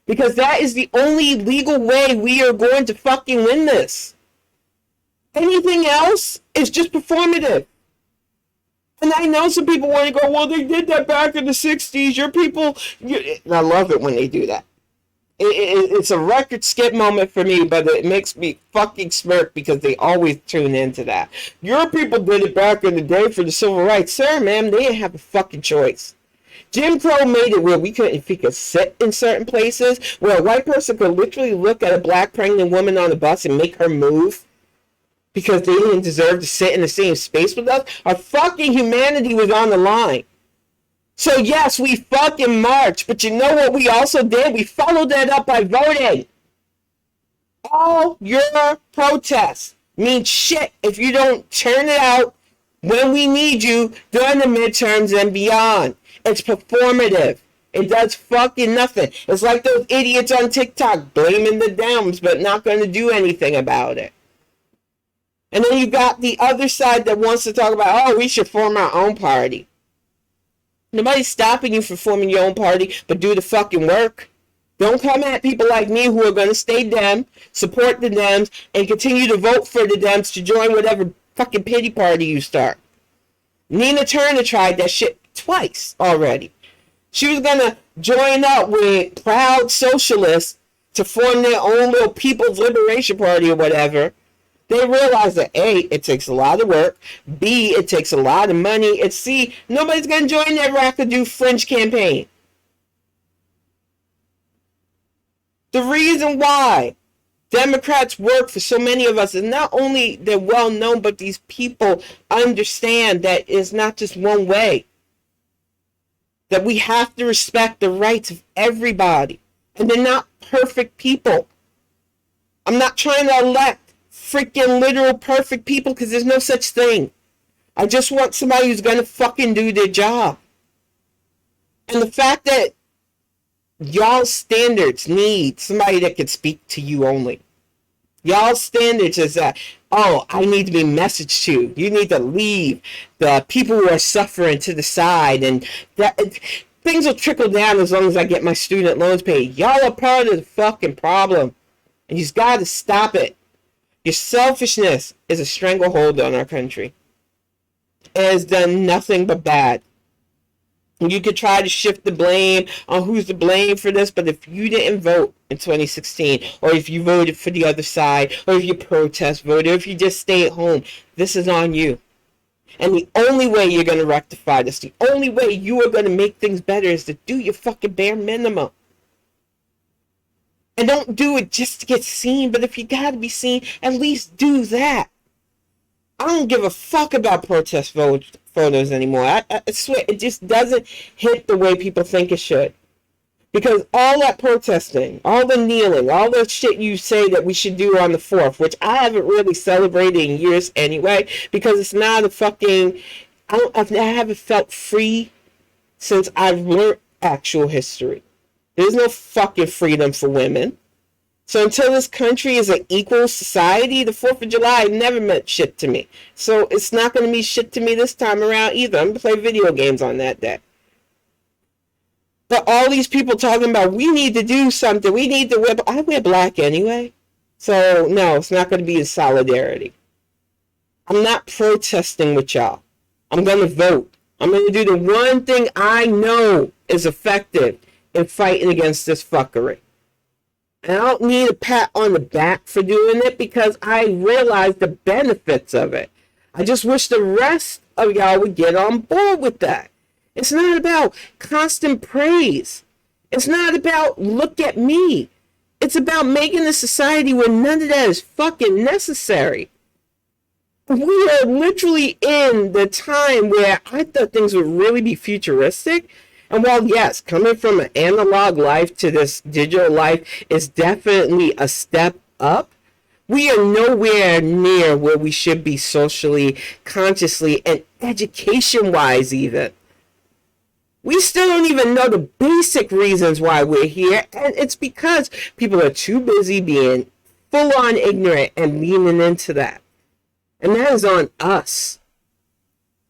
Because that is the only legal way we are going to fucking win this. Anything else is just performative. And I know some people want to go, well, they did that back in the 60s. Your people... And I love it when they do that. It's a record skip moment for me, but it makes me fucking smirk because they always tune into that. Your people did it back in the day for the civil rights. Sir, ma'am, they didn't have a fucking choice. Jim Crow made it where we couldn't, if he could sit in certain places, where a white person could literally look at a black pregnant woman on the bus and make her move because they didn't deserve to sit in the same space with us. Our fucking humanity was on the line. So yes, we fucking marched, but you know what we also did? We followed that up by voting. All your protests mean shit if you don't turn it out when we need you during the midterms and beyond. It's performative. It does fucking nothing. It's like those idiots on TikTok blaming the Dems but not going to do anything about it. And then you got the other side that wants to talk about, oh, we should form our own party. Nobody's stopping you from forming your own party, but do the fucking work. Don't come at people like me who are going to stay Dem, support the Dems, and continue to vote for the Dems to join whatever fucking pity party you start. Nina Turner tried that shit twice already. She was going to join up with proud socialists to form their own little People's Liberation Party or whatever. They realize that A, it takes a lot of work, B, it takes a lot of money, and C, nobody's going to join that wackadoo fringe campaign. The reason why Democrats work for so many of us is not only they're well known, but these people understand that it's not just one way. That we have to respect the rights of everybody. And they're not perfect people. I'm not trying to elect freaking literal perfect people because there's no such thing. I just want somebody who's going to fucking do their job. And the fact that y'all's standards need somebody that can speak to you only. Y'all's standards is that, oh, I need to be messaged to. You need to leave the people who are suffering to the side. And that things will trickle down as long as I get my student loans paid. Y'all are part of the fucking problem. And you've got to stop it. Your selfishness is a stranglehold on our country. It has done nothing but bad. You could try to shift the blame on who's to blame for this, but if you didn't vote in 2016, or if you voted for the other side, or if you protest voted, or if you just stay at home, this is on you. And the only way you're going to rectify this, the only way you are going to make things better is to do your fucking bare minimum. And don't do it just to get seen, but if you gotta be seen, at least do that. I don't give a fuck about protest photos anymore. I swear, it just doesn't hit the way people think it should. Because all that protesting, all the kneeling, all the shit you say that we should do on the 4th, which I haven't really celebrated in years anyway, because it's not a fucking... I haven't felt free since I've learned actual history. There's no fucking freedom for women. So until this country is an equal society, the 4th of July never meant shit to me. So it's not going to mean shit to me this time around either. I'm going to play video games on that day. But all these people talking about, we need to do something. We need to wear... I wear black anyway. So no, it's not going to be in solidarity. I'm not protesting with y'all. I'm going to vote. I'm going to do the one thing I know is effective in fighting against this fuckery. And I don't need a pat on the back for doing it because I realize the benefits of it. I just wish the rest of y'all would get on board with that. It's not about constant praise. It's not about look at me. It's about making a society where none of that is fucking necessary. We are literally in the time where I thought things would really be futuristic. And while, yes, coming from an analog life to this digital life is definitely a step up, we are nowhere near where we should be socially, consciously, and education-wise even. We still don't even know the basic reasons why we're here, and it's because people are too busy being full-on ignorant and leaning into that. And that is on us.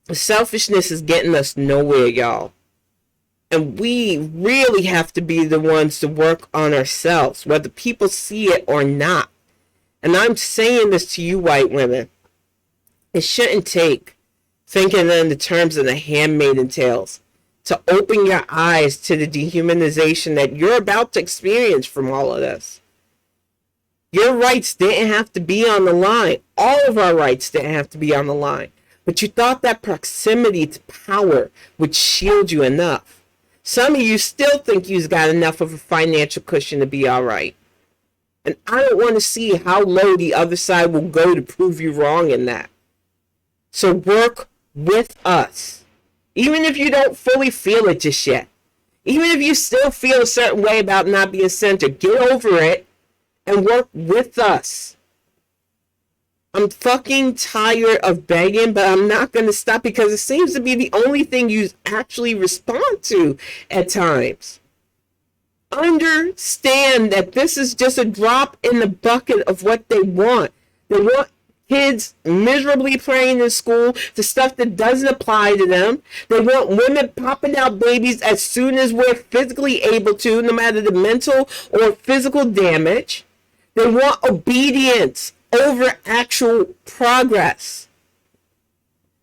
The selfishness is getting us nowhere, y'all. And we really have to be the ones to work on ourselves, whether people see it or not. And I'm saying this to you white women. It shouldn't take thinking in the terms of the handmaiden tales to open your eyes to the dehumanization that you're about to experience from all of this. Your rights didn't have to be on the line. All of our rights didn't have to be on the line. But you thought that proximity to power would shield you enough. Some of you still think you've got enough of a financial cushion to be all right. And I don't want to see how low the other side will go to prove you wrong in that. So work with us. Even if you don't fully feel it just yet. Even if you still feel a certain way about not being centered, get over it and work with us. I'm fucking tired of begging, but I'm not going to stop because it seems to be the only thing you actually respond to at times. Understand that this is just a drop in the bucket of what they want. They want kids miserably praying in school to stuff that doesn't apply to them. They want women popping out babies as soon as we're physically able to, no matter the mental or physical damage. They want obedience over actual progress.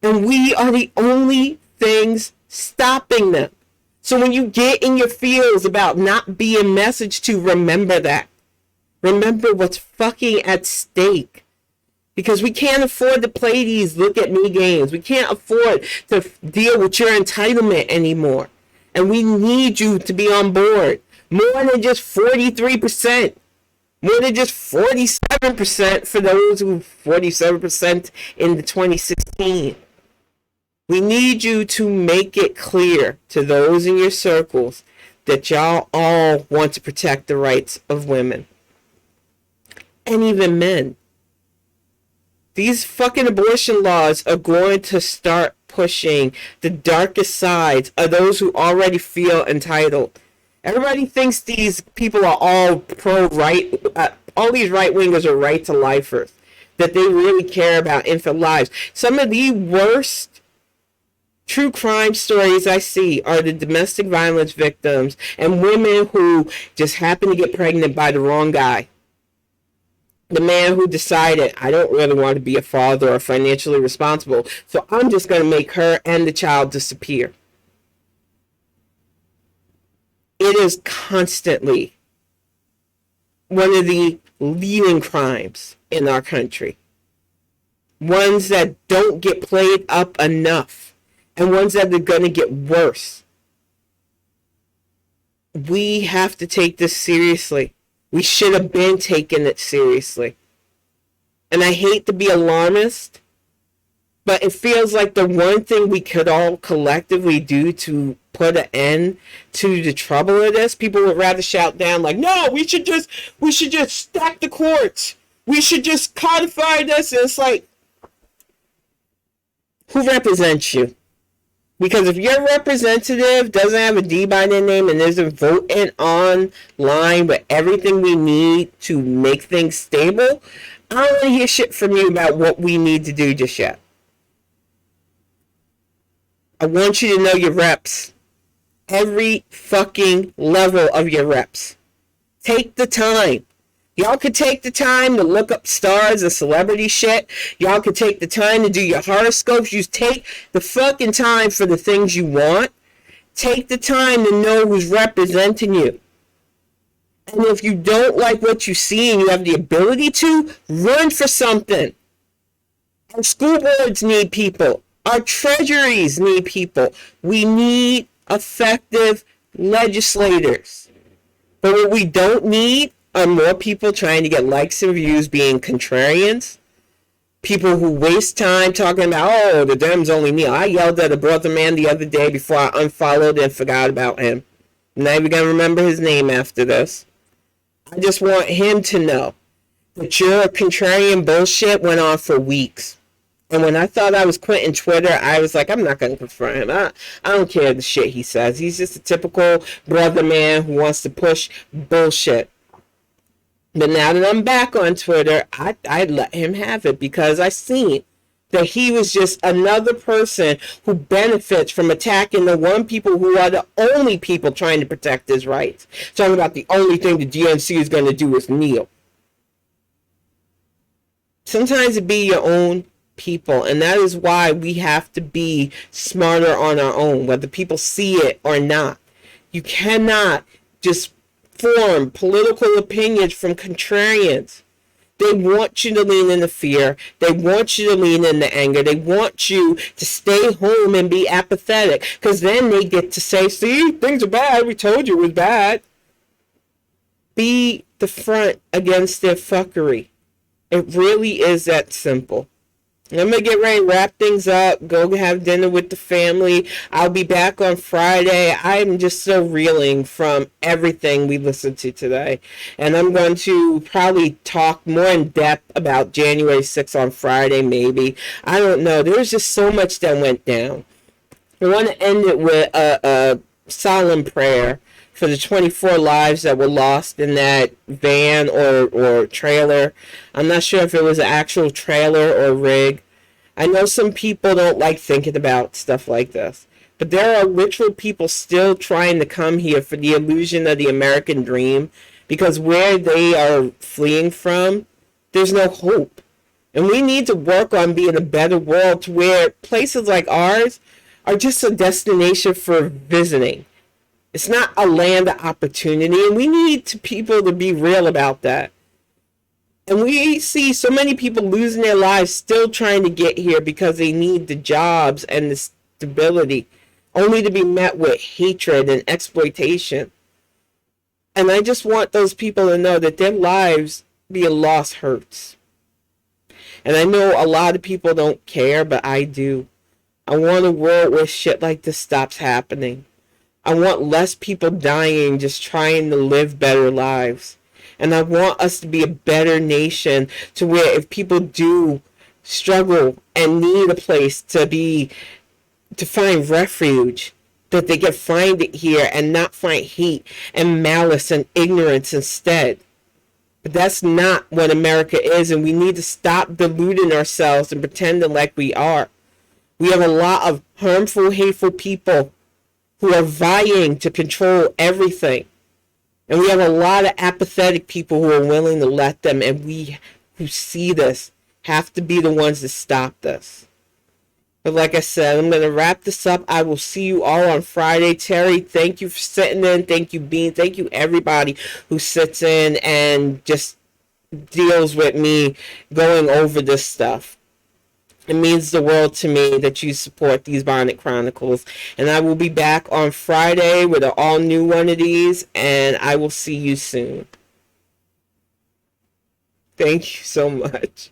And we are the only things stopping them. So when you get in your feels about not being messaged to, remember that. Remember what's fucking at stake. Because we can't afford to play these look at me games. We can't afford to deal with your entitlement anymore. And we need you to be on board. More than just 43%. More than just 47% for those who 47% in the 2016. We need you to make it clear to those in your circles that y'all all want to protect the rights of women. And even men. These fucking abortion laws are going to start pushing the darkest sides of those who already feel entitled. Everybody thinks these people are all pro-right. All these right-wingers are right-to-lifers. That they really care about infant lives. Some of the worst true crime stories I see are the domestic violence victims and women who just happen to get pregnant by the wrong guy. The man who decided, I don't really want to be a father or financially responsible, so I'm just going to make her and the child disappear. It is constantly one of the leading crimes in our country. Ones that don't get played up enough, and ones that are going to get worse. We have to take this seriously. We should have been taking it seriously. And I hate to be alarmist, but it feels like the one thing we could all collectively do to put an end to the trouble of this, people would rather shout down like, no, we should just stack the courts. We should just codify this. And it's like, who represents you? Because if your representative doesn't have a D by their name and isn't voting online with everything we need to make things stable, I don't want to hear shit from you about what we need to do just yet. I want you to know your reps. Every fucking level of your reps. Take the time. Y'all could take the time to look up stars and celebrity shit. Y'all could take the time to do your horoscopes. You take the fucking time for the things you want. Take the time to know who's representing you. And if you don't like what you see and you have the ability to, run for something. Our school boards need people. Our treasuries need people. We need effective legislators. But what we don't need are more people trying to get likes and views being contrarians. People who waste time talking about, oh, the Dems only kneel. I yelled at a brother man the other day before I unfollowed and forgot about him. I'm not even going to remember his name after this. I just want him to know that your contrarian bullshit went on for weeks. And when I thought I was quitting Twitter, I was like, I'm not going to confront him. I don't care the shit he says. He's just a typical brother man who wants to push bullshit. But now that I'm back on Twitter, I let him have it because I seen that he was just another person who benefits from attacking the one people who are the only people trying to protect his rights. Talking about the only thing the DNC is going to do is kneel. Sometimes it be your own people, and that is why we have to be smarter on our own, whether people see it or not. You cannot just form political opinions from contrarians. They want you to lean into fear. They want you to lean into anger. They want you to stay home and be apathetic, because then they get to say, see, things are bad. We told you it was bad. Be the front against their fuckery. It really is that simple. I'm gonna get ready to wrap things up, go have dinner with the family. I'll be back on Friday. I'm just still reeling from everything we listened to today. And I'm going to probably talk more in depth about January 6th on Friday, maybe. I don't know. There was just so much that went down. I want to end it with a solemn prayer for the 24 lives that were lost in that van or trailer. I'm not sure if it was an actual trailer or rig. I know some people don't like thinking about stuff like this, but there are literal people still trying to come here for the illusion of the American dream because where they are fleeing from, there's no hope. And we need to work on being a better world to where places like ours are just a destination for visiting. It's not a land of opportunity, and we need people to be real about that. And we see so many people losing their lives still trying to get here because they need the jobs and the stability, only to be met with hatred and exploitation. And I just want those people to know that their lives being lost hurts. And I know a lot of people don't care, but I do. I want a world where shit like this stops happening. I want less people dying just trying to live better lives. And I want us to be a better nation to where if people do struggle and need a place to find refuge, that they can find it here and not find hate and malice and ignorance instead. But that's not what America is, and we need to stop deluding ourselves and pretending like we are. We have a lot of harmful, hateful people who are vying to control everything. And we have a lot of apathetic people who are willing to let them, and we who see this have to be the ones to stop this. But like I said, I'm going to wrap this up. I will see you all on Friday. Terry, thank you for sitting in. Thank you, Bean. Thank you, everybody who sits in and just deals with me going over this stuff. It means the world to me that you support these Bonnet Chronicles. And I will be back on Friday with an all-new one of these, and I will see you soon. Thank you so much.